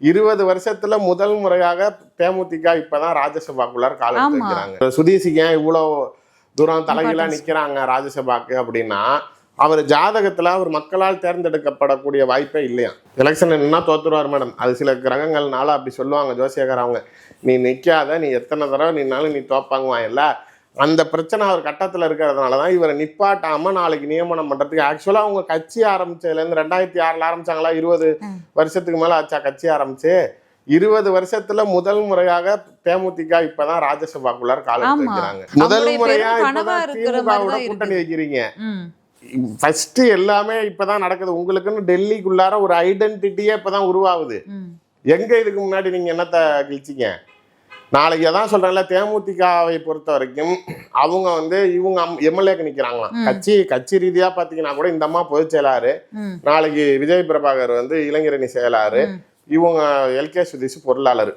20 வருஷத்துல முதல் முறையாக தேமுதிக இப்பதான் ராஜ்யசபாக்குள்ளார கால் எடுத்து வைக்கிறாங்க. சுதீஷுக்கு ஏன் இவ்வளவு தூரம் தலைகளா நிக்கிறாங்க ராஜ்யசபாக்கு அப்படின்னா, அவர் ஜாதகத்துல அவர் மக்களால் தேர்ந்தெடுக்கப்படக்கூடிய வாய்ப்பே இல்லையா. எலெக்ஷன் நின்னா தோத்துருவார் மேடம். அது சில கிரகங்கள்னால அப்படி சொல்லுவாங்க ஜோசியக்கார. அவங்க நீ நிக்காத, நீ எத்தனை தடவை நின்னாலும் நீ தோப்பாங்குவாயல்ல, அந்த பிரச்சனை அவர் கட்டத்தில் இருக்கிறதுனாலதான் இவரை நிப்பாட்டாம நாளைக்கு நியமனம் பண்றதுக்கு. ஆக்சுவலா அவங்க கட்சி ஆரம்பிச்சதுலேருந்து 2006 ஆரம்பிச்சாங்களா, 20 வருஷத்துக்கு மேல ஆச்சா கட்சி ஆரம்பிச்சு. 20 வருஷத்துல முதல் முறையாக தேமுதிக இப்பதான் ராஜ்யசபாக்குள்ளார கால் எடுத்து வைக்கிறாங்க. முதல் முறையா இப்பதான் திமுகவோட கூட்டணி வைக்கிறீங்க. ஃபர்ஸ்ட் எல்லாமே இப்பதான் நடக்குது. உங்களுக்குன்னு டெல்லிக்குள்ளார ஒரு ஐடென்டிட்டியே இப்பதான் உருவாகுது. எங்க இதுக்கு முன்னாடி நீங்க என்னத்த கிழிச்சிங்க? நாளைக்கு அதான் சொல்றேன்ல, தேமுதிகவை பொறுத்த வரைக்கும் அவங்க இவங்க எம்எல்ஏக்கு நிக்கிறாங்களாம். கட்சி ரீதியா பாத்தீங்கன்னா கூட இந்த அம்மா பொதுச் செயலாளரு, நாளைக்கு விஜய் பிரபாகர் இளைஞரணி செயலாளரு, இவங்க எல்கே சுதீஷ் பொருளாளர்.